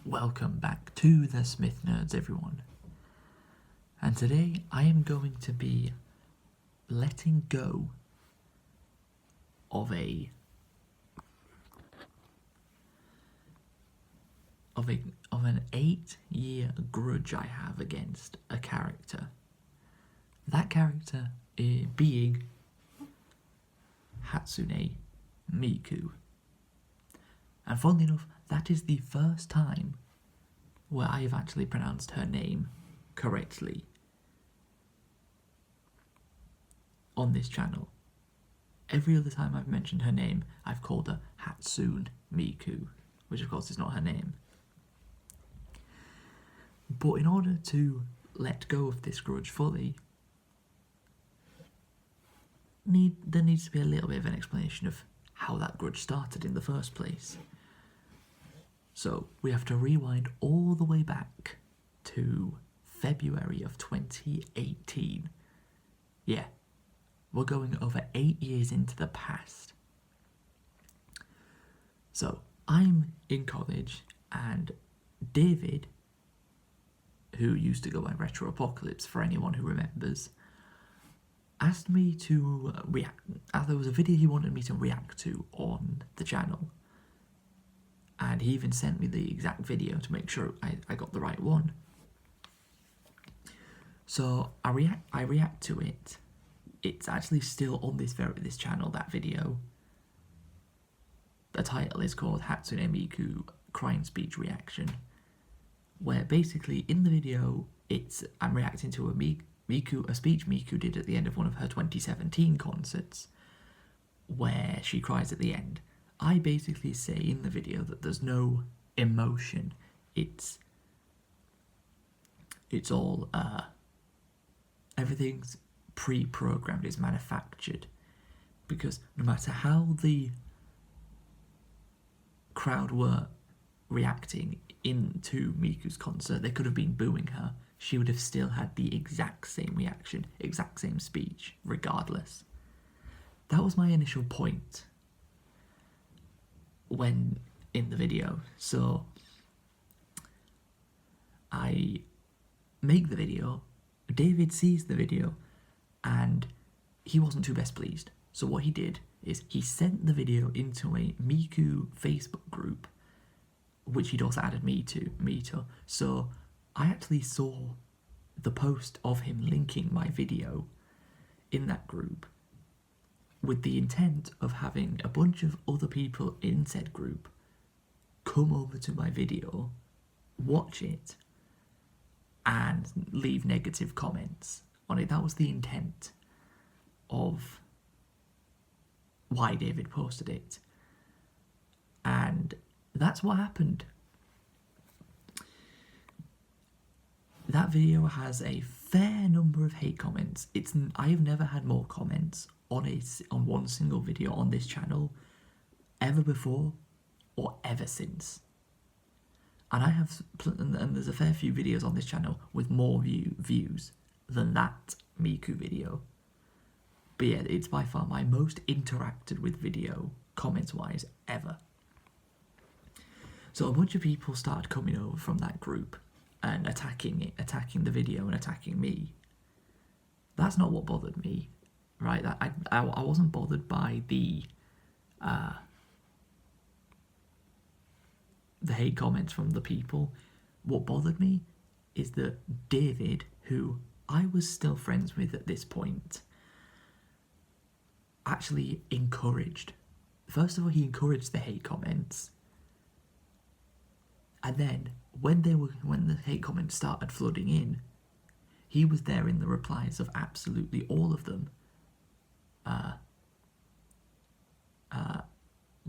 Welcome back to the Smith Nerds, everyone. And today I am going to be letting go of an 8-year grudge I have against a character. That character being Hatsune Miku. And funnily enough, that is the first time where I have actually pronounced her name correctly on this channel. Every other time I've mentioned her name, I've called her Hatsune Miku, which of course is not her name. But in order to let go of this grudge fully, there needs to be a little bit of an explanation of how that grudge started in the first place. So we have to rewind all the way back to February of 2018. Yeah, we're going over 8 years into the past. So I'm in college and David, who used to go by Retro Apocalypse for anyone who remembers, asked me to react. There was a video he wanted me to react to on the channel. And he even sent me the exact video to make sure I got the right one. So I react to it. It's actually still on this channel, that video. The title is called Hatsune Miku Crying Speech Reaction, where basically in the video I'm reacting to a speech Miku did at the end of one of her 2017 concerts, where she cries at the end. I basically say in the video that there's no emotion. It's all everything's pre-programmed, it's manufactured, because no matter how the crowd were reacting into Miku's concert, they could have been booing her, she would have still had the exact same reaction, exact same speech, regardless. That was my initial point when in the video. So I make the video, David sees the video, and he wasn't too best pleased. So what he did is he sent the video into a Miku Facebook group, which he'd also added me to. So I actually saw the post of him linking my video in that group, with the intent of having a bunch of other people in said group come over to my video, watch it, and leave negative comments on it. That was the intent of why David posted it. And that's what happened. That video has a fair number of hate comments. I have never had more comments on one single video on this channel ever before or ever since. And and there's a fair few videos on this channel with more views than that Miku video. But yeah, it's by far my most interacted with video, comments-wise, ever. So a bunch of people started coming over from that group and attacking the video and attacking me. That's not what bothered me, right? I wasn't bothered by the hate comments from the people. What bothered me is that David, who I was still friends with at this point, actually encouraged. First of all, he encouraged the hate comments, and then when the hate comments started flooding in, he was there in the replies of absolutely all of them,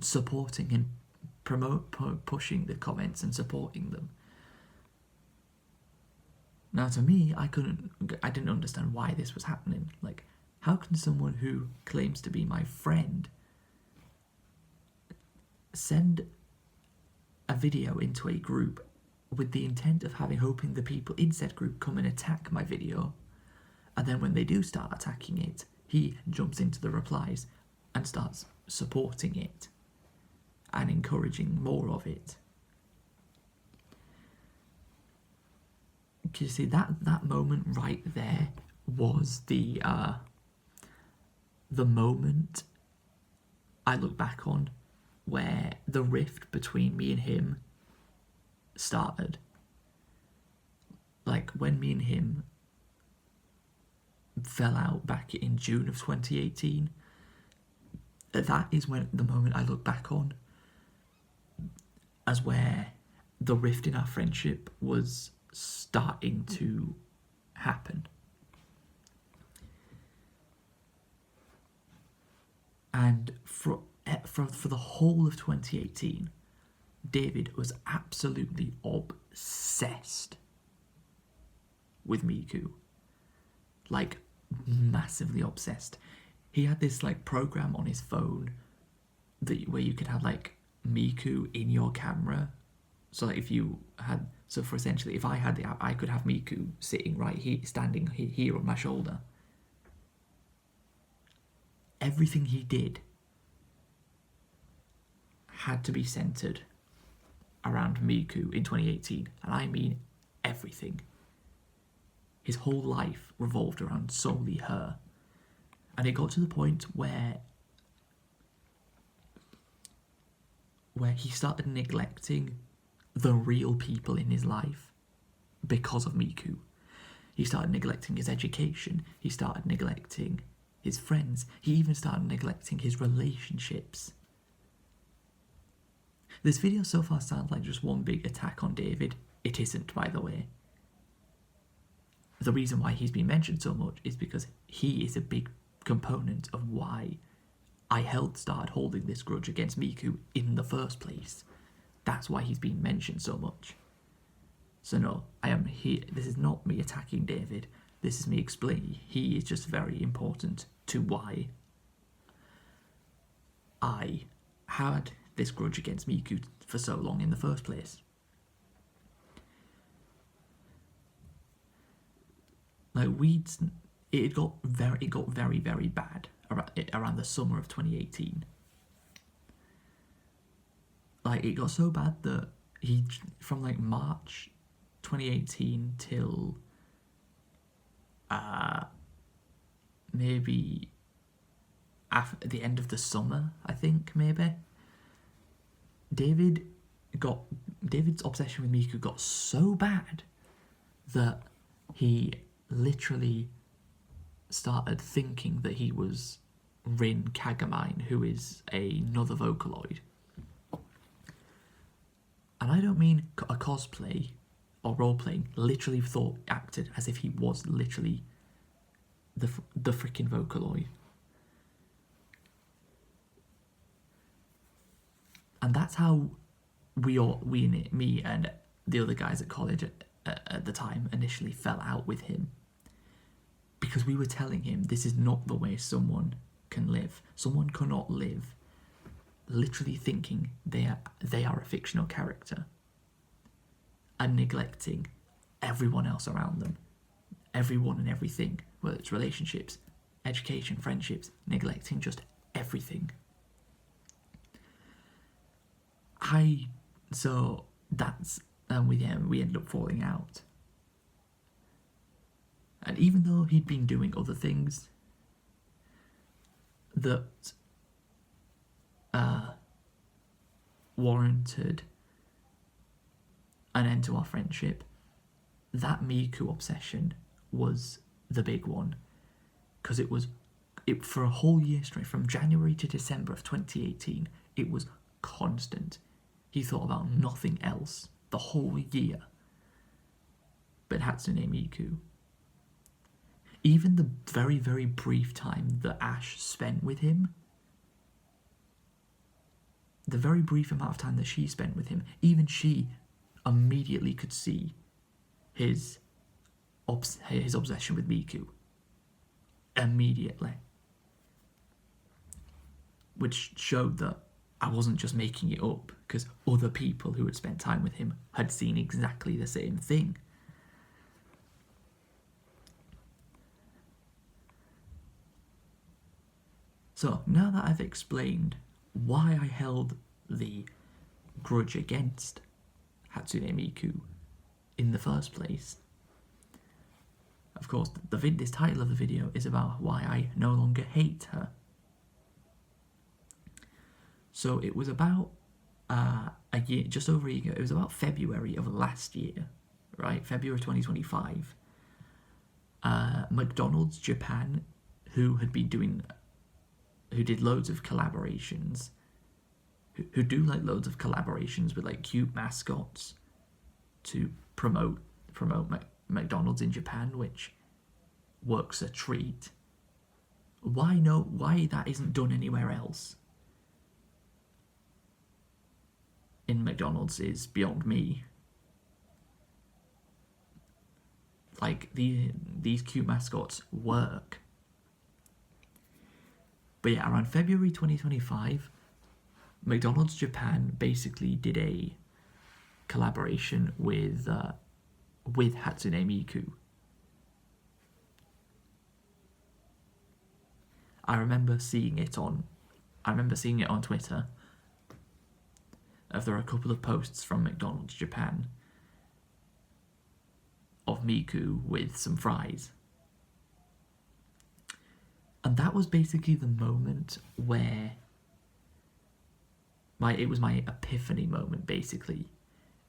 supporting and pushing the comments and supporting them. Now, to me, I didn't understand why this was happening. Like, how can someone who claims to be my friend send a video into a group with the intent of hoping the people in said group come and attack my video, and then when they do start attacking it, he jumps into the replies and starts supporting it and encouraging more of it? you see that moment right there was the moment I look back on where the rift between me and him started. Like when me and him fell out back in June of 2018, that is when the moment I look back on as where the rift in our friendship was starting to happen. And for the whole of 2018, David was absolutely obsessed with Miku. Like, massively obsessed. He had this like program on his phone where you could have like Miku in your camera. So like, for essentially, if I had the app, I could have Miku sitting right here, standing here on my shoulder. Everything he did had to be centered around Miku in 2018, and I mean everything. His whole life revolved around solely her. And it got to the point where he started neglecting the real people in his life because of Miku. He started neglecting his education. He started neglecting his friends. He even started neglecting his relationships. This video so far sounds like just one big attack on David. It isn't, by the way. The reason why he's been mentioned so much is because he is a big component of why I started holding this grudge against Miku in the first place. That's why he's been mentioned so much. So no, I am here. This is not me attacking David. This is me explaining he is just very important to why I had this grudge against Miku for so long in the first place. Like it got very, very bad around the summer of 2018. Like, it got so bad that from like March 2018 till maybe after the end of the summer, I think, maybe, David's obsession with Miku got so bad that he literally started thinking that he was Rin Kagamine, who is another Vocaloid. And I don't mean a cosplay or role-playing, literally acted as if he was literally the freaking Vocaloid. And that's how me and the other guys at college at the time initially fell out with him. Because we were telling him this is not the way someone can live. Someone cannot live literally thinking they are a fictional character and neglecting everyone else around them. Everyone and everything, whether it's relationships, education, friendships, neglecting just everything. We ended up falling out. And even though he'd been doing other things that warranted an end to our friendship, that Miku obsession was the big one. Because it for a whole year straight, from January to December of 2018, it was constant. He thought about nothing else the whole year but Hatsune Miku. Even the very, very brief time that Ash spent with him, the very brief amount of time that she spent with him, even she immediately could see his obsession with Miku. Immediately. Which showed that I wasn't just making it up, because other people who had spent time with him had seen exactly the same thing. So, now that I've explained why I held the grudge against Hatsune Miku in the first place, Of course, this title of the video is about why I no longer hate her. So it was about a year, just over a year ago. It was about February of last year, right? February 2025. McDonald's Japan, who did loads of collaborations, who do like loads of collaborations with like cute mascots to promote McDonald's in Japan, which works a treat. Why that isn't done anywhere else in McDonald's is beyond me. Like, these cute mascots work. But yeah, around February 2025, McDonald's Japan basically did a collaboration with Hatsune Miku. I remember seeing it on Twitter. There are a couple of posts from McDonald's Japan of Miku with some fries. And that was basically the moment where it was my epiphany moment, basically.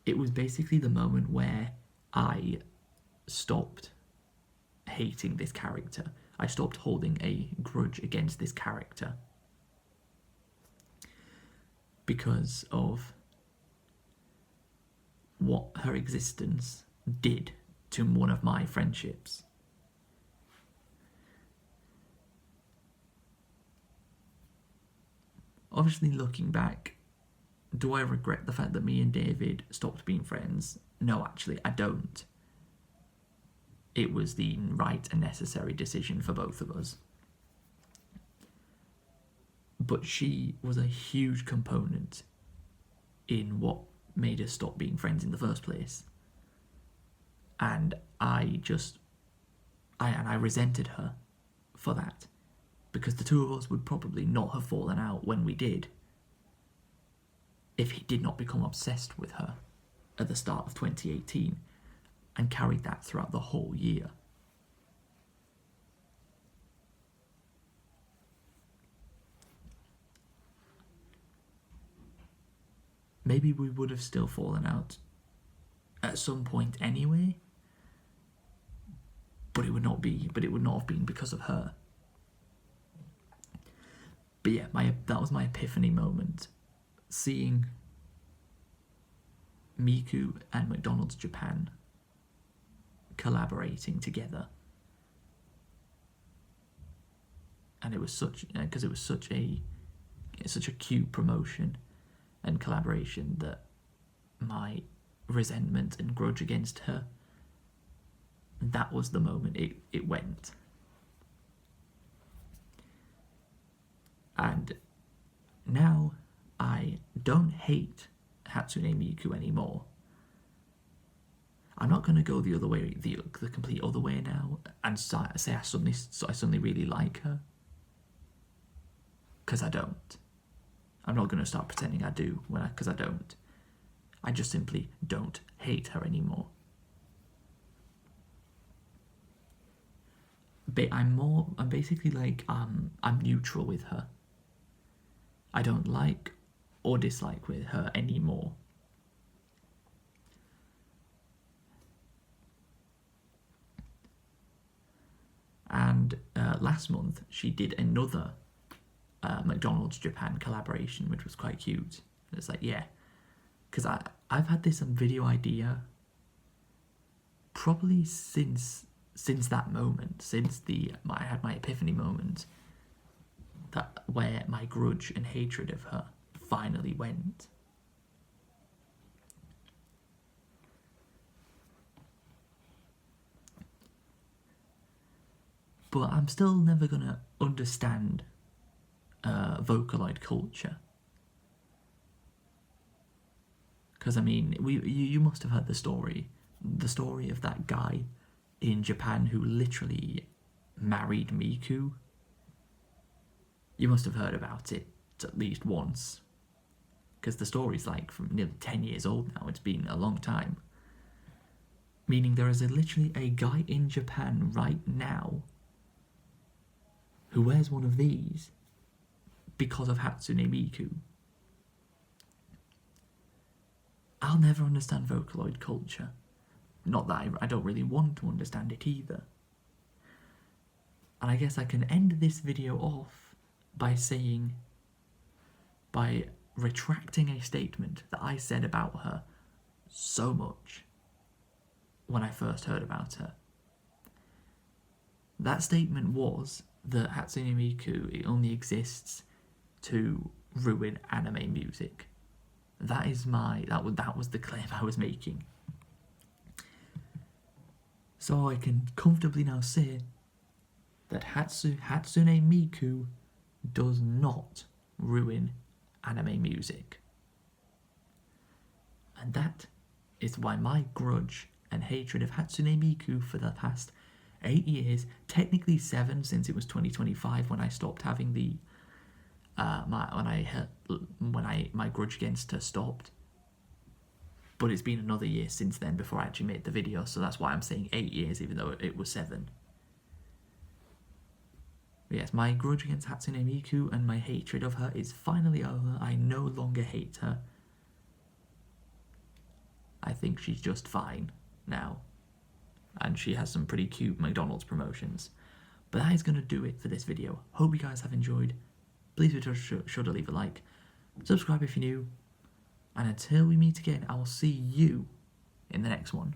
It was basically the moment where I stopped hating this character. I stopped holding a grudge against this character because of what her existence did to one of my friendships. Obviously, looking back, do I regret the fact that me and David stopped being friends? No, actually, I don't. It was the right and necessary decision for both of us. But she was a huge component in what made us stop being friends in the first place. And I resented her for that, because the two of us would probably not have fallen out when we did if he did not become obsessed with her at the start of 2018 and carried that throughout the whole year. Maybe we would have still fallen out at some point anyway, but it would not have been because of her. But yeah, that was my epiphany moment. Seeing Miku and McDonald's Japan collaborating together. And it was such a cute promotion and collaboration that my resentment and grudge against her, that was the moment it went. And now I don't hate Hatsune Miku anymore. I'm not going to go the other way, the complete other way now, and say I suddenly really like her, because I don't. I'm not going to start pretending I do, because I don't. I just simply don't hate her anymore. But I'm basically like, I'm neutral with her. I don't like or dislike with her anymore. And last month she did another McDonald's Japan collaboration, which was quite cute. It's like, yeah, because I've had this video idea probably since that moment, since I had my epiphany moment, where my grudge and hatred of her finally went. But I'm still never gonna understand Vocaloid culture, because I mean, you must have heard the story of that guy in Japan who literally married Miku. You must have heard about it at least once, because the story's like from nearly 10 years old now. It's been a long time. Meaning there is literally a guy in Japan right now who wears one of these because of Hatsune Miku. I'll never understand Vocaloid culture. Not that I don't really want to understand it either. And I guess I can end this video off by retracting a statement that I said about her so much when I first heard about her. That statement was that Hatsune Miku, it only exists to ruin anime music. That was the claim I was making. So I can comfortably now say that Hatsune Miku does not ruin anime music. And that is why my grudge and hatred of Hatsune Miku for the past 8 years, technically 7 since it was 2025 when I stopped having the my grudge against her stopped. But it's been another year since then before I actually made the video, so that's why I'm saying 8 years even though it was 7. But yes, my grudge against Hatsune Miku and my hatred of her is finally over. I no longer hate her. I think she's just fine now. And she has some pretty cute McDonald's promotions. But that is going to do it for this video. Hope you guys have enjoyed. Please be sure to leave a like. Subscribe if you're new. And until we meet again, I will see you in the next one.